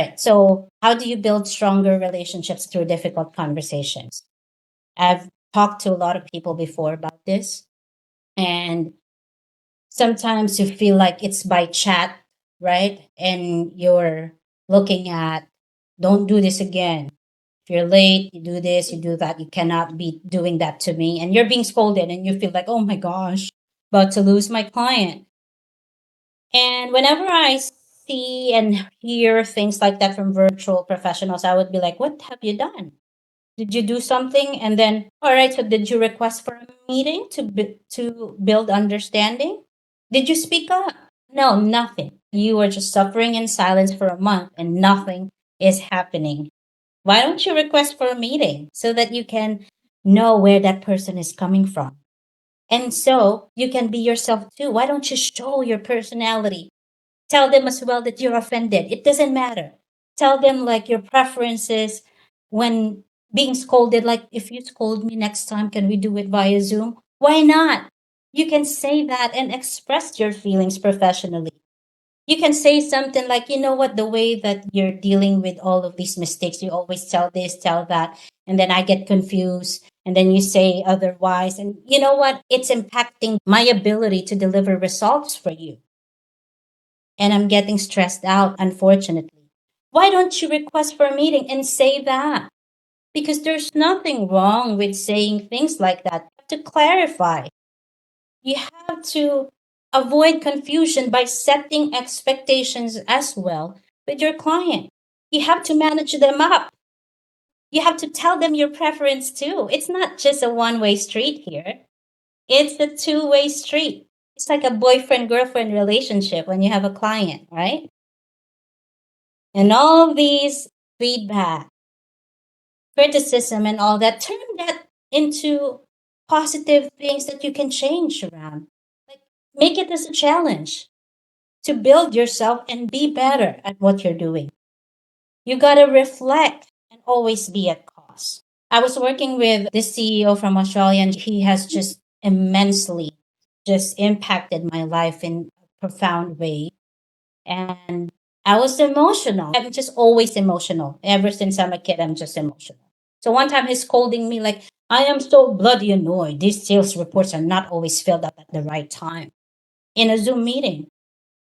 Right. So, how do you build stronger relationships through difficult conversations? I've talked to a lot of people before about this, and sometimes you feel like it's by chat, right? And you're looking at, don't do this again. If you're late, you do this, you do that. You cannot be doing that to me. And you're being scolded, and you feel like, oh my gosh, about to lose my client. And whenever I see and hear things like that from virtual professionals, I would be like, what have you done? Did you do something? And then, all right, so did you request for a meeting to build understanding? Did you speak up? No, nothing. You were just suffering in silence for a month and nothing is happening. Why don't you request for a meeting so that you can know where that person is coming from? And so you can be yourself too. Why don't you show your personality? Tell them as well that you're offended. It doesn't matter. Tell them like your preferences when being scolded. Like, if you scold me next time, can we do it via Zoom? Why not? You can say that and express your feelings professionally. You can say something like, you know what, the way that you're dealing with all of these mistakes, you always tell this, tell that, and then I get confused. And then you say otherwise. And you know what? It's impacting my ability to deliver results for you, and I'm getting stressed out, unfortunately. Why don't you request for a meeting and say that? Because there's nothing wrong with saying things like that. You have to clarify. You have to avoid confusion by setting expectations as well with your client. You have to manage them up. You have to tell them your preference too. It's not just a one-way street here. It's a two-way street. It's like a boyfriend girlfriend relationship when you have a client, right? And all these feedback, criticism, and all that, turn that into positive things that you can change around. Like, make it as a challenge to build yourself and be better at what you're doing. You got to reflect and always be at cause. I was working with this CEO from Australia, and he has just immensely just impacted my life in a profound way. And I was emotional. I'm just always emotional. Ever since I'm a kid, I'm just emotional. So one time he's scolding me like, I am so bloody annoyed. These sales reports are not always filled up at the right time in a Zoom meeting.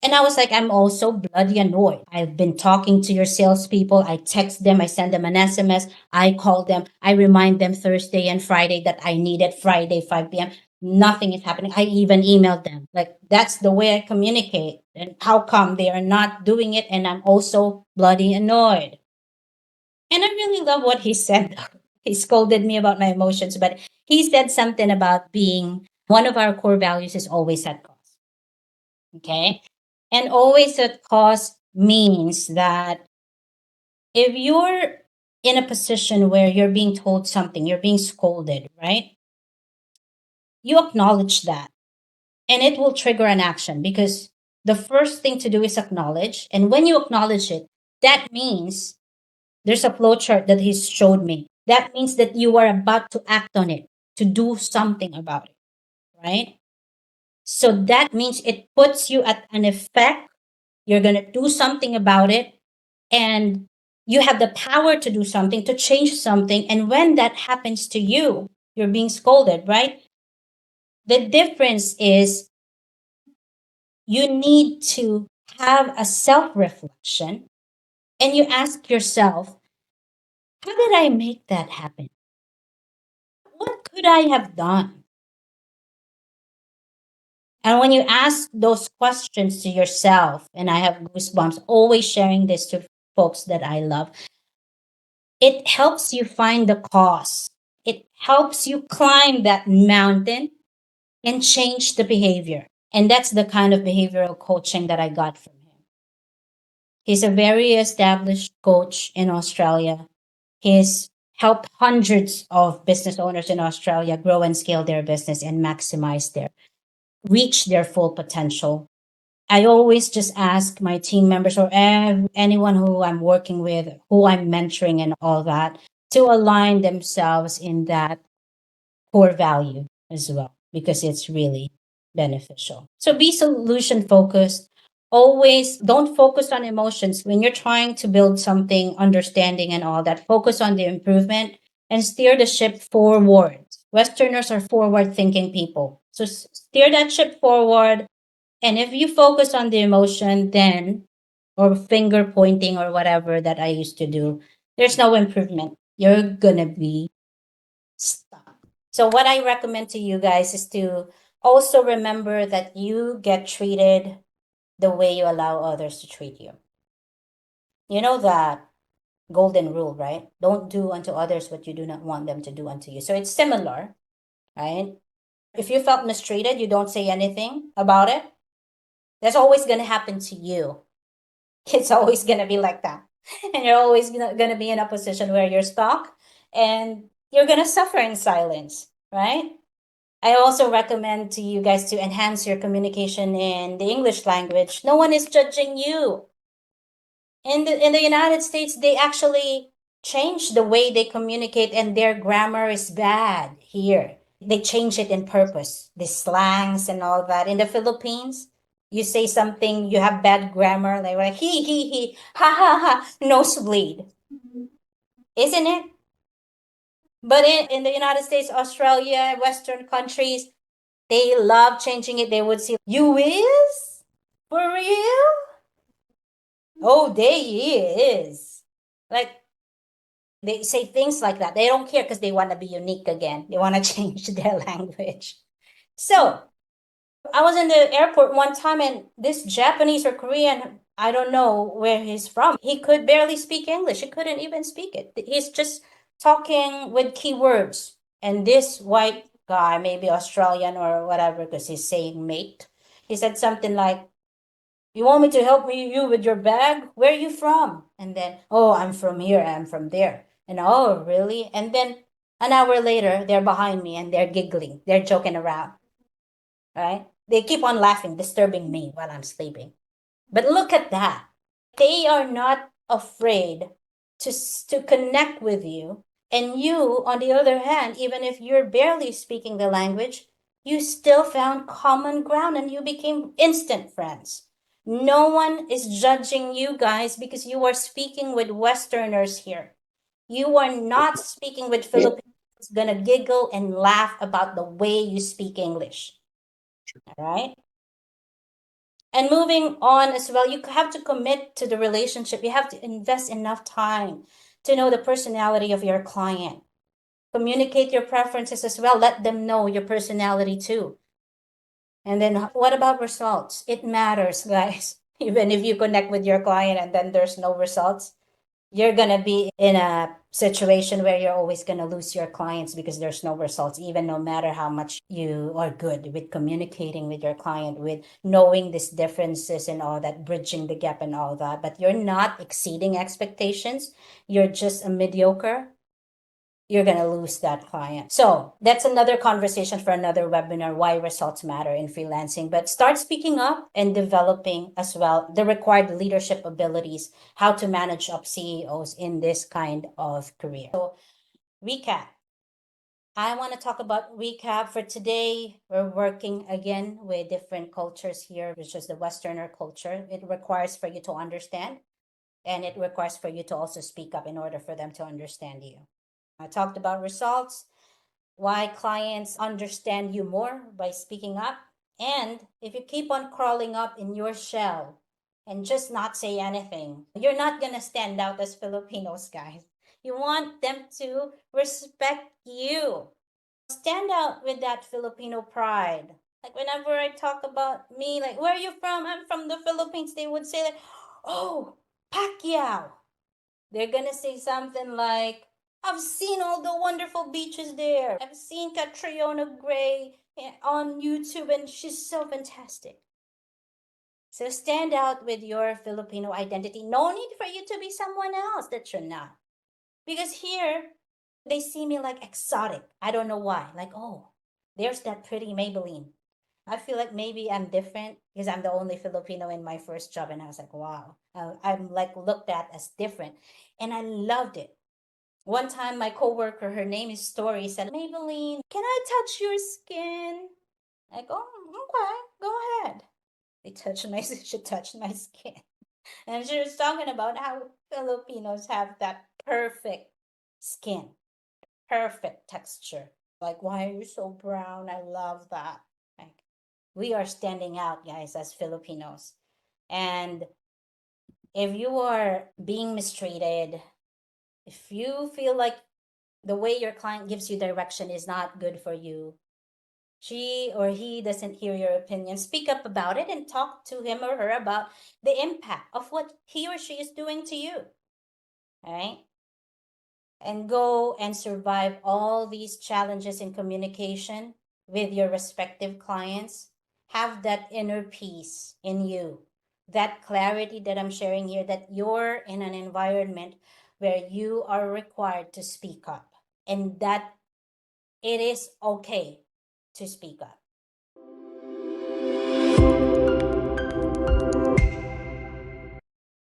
And I was like, I'm also bloody annoyed. I've been talking to your salespeople. I text them, I send them an SMS, I call them, I remind them Thursday and Friday that I need it Friday, 5 p.m. Nothing is happening. I even emailed them. Like, that's the way I communicate. And how come they are not doing it? And I'm also bloody annoyed. And I really love what he said. He scolded me about my emotions, but he said something about being one of our core values is always at cause. Okay. And always at cost means that if you're in a position where you're being told something, you're being scolded, right? You acknowledge that, and it will trigger an action, because the first thing to do is acknowledge. And when you acknowledge it, that means there's a flow chart that he showed me. That means that you are about to act on it, to do something about it, right? So that means it puts you at an effect. You're going to do something about it, and you have the power to do something, to change something. And when that happens to you, you're being scolded, right? The difference is you need to have a self reflection, and you ask yourself, how did I make that happen? What could I have done? And when you ask those questions to yourself, and I have goosebumps always sharing this to folks that I love, it helps you find the cause. It helps you climb that mountain and change the behavior. And that's the kind of behavioral coaching that I got from him. He's a very established coach in Australia. He's helped hundreds of business owners in Australia grow and scale their business and maximize their reach their full potential. I always just ask my team members or anyone who I'm working with, who I'm mentoring, and all that, to align themselves in that core value as well, because it's really beneficial. So be solution focused, Always don't focus on emotions when you're trying to build something, understanding and all that. Focus on the improvement and steer the ship forward. Westerners are forward thinking people. So steer that ship forward. And if you focus on the emotion, then, or finger pointing or whatever that I used to do, there's no improvement. You're gonna be stuck. So, what I recommend to you guys is to also remember that you get treated the way you allow others to treat you. You know that golden rule, right? Don't do unto others what you do not want them to do unto you. So, it's similar, right? If you felt mistreated, you don't say anything about it. That's always going to happen to you. It's always going to be like that. And you're always going to be in a position where you're stuck and you're going to suffer in silence, right? I also recommend to you guys to enhance your communication in the English language. No one is judging you. In the United States, they actually change the way they communicate and their grammar is bad here. They change it in purpose, the slangs and all that. In the Philippines, you say something, you have bad grammar, like he, ha ha ha, nosebleed, isn't it? But in the United States, Australia, Western countries, they love changing it. They would say, you is? For real? Oh, they is. Like, they say things like that. They don't care because they want to be unique again. They want to change their language. So, I was in the airport one time and this Japanese or Korean, I don't know where he's from. He could barely speak English. He couldn't even speak it. He's just talking with keywords. And this white guy, maybe Australian or whatever, because he's saying mate, he said something like, you want me to help you with your bag? Where are you from? And then, oh, I'm from here, I'm from there. And oh, really? And then an hour later, they're behind me and they're giggling, they're joking around, right? They keep on laughing, disturbing me while I'm sleeping. But look at that. They are not afraid to connect with you. And you, on the other hand, even if you're barely speaking the language, you still found common ground and you became instant friends. No one is judging you guys because you are speaking with Westerners here. You are not speaking with Filipinos who's gonna giggle and laugh about the way you speak English. All right? And moving on as well, you have to commit to the relationship. You have to invest enough time to know the personality of your client. Communicate your preferences as well. Let them know your personality too. And then what about results? It matters, guys. Even if you connect with your client and then there's no results, you're going to be in a situation where you're always going to lose your clients because there's no results, even no matter how much you are good with communicating with your client, with knowing these differences and all that, bridging the gap and all that. But you're not exceeding expectations, you're just a mediocre, you're going to lose that client. So that's another conversation for another webinar, why results matter in freelancing. But start speaking up and developing as well the required leadership abilities, how to manage up CEOs in this kind of career. So recap. I want to talk about recap for today. We're working again with different cultures here, which is the Westerner culture. It requires for you to understand and it requires for you to also speak up in order for them to understand you. I talked about results, why clients understand you more by speaking up. And if you keep on crawling up in your shell and just not say anything, you're not going to stand out as Filipinos, guys. You want them to respect you. Stand out with that Filipino pride. Like whenever I talk about me, like, where are you from? I'm from the Philippines. They would say, like, oh, Pacquiao. They're gonna say something like, I've seen all the wonderful beaches there. I've seen Catriona Gray on YouTube and she's so fantastic. So stand out with your Filipino identity. No need for you to be someone else that you're not. Because here, they see me like exotic. I don't know why. Like, oh, there's that pretty Maybelline. I feel like maybe I'm different because I'm the only Filipino in my first job. And I was like, wow, I'm like looked at as different. And I loved it. One time, my coworker, her name is Story, said, Maybelline, can I touch your skin? I go, okay, go ahead. she touched my skin. And she was talking about how Filipinos have that perfect skin, perfect texture. Like, why are you so brown? I love that. Like, we are standing out, guys, as Filipinos. And if you are being mistreated, if you feel like the way your client gives you direction is not good for you, she or he doesn't hear your opinion, speak up about it and talk to him or her about the impact of what he or she is doing to you. Right? And go and survive all these challenges in communication with your respective clients. Have that inner peace in you, that clarity that I'm sharing here, that you're in an environment where you are required to speak up and that it is okay to speak up.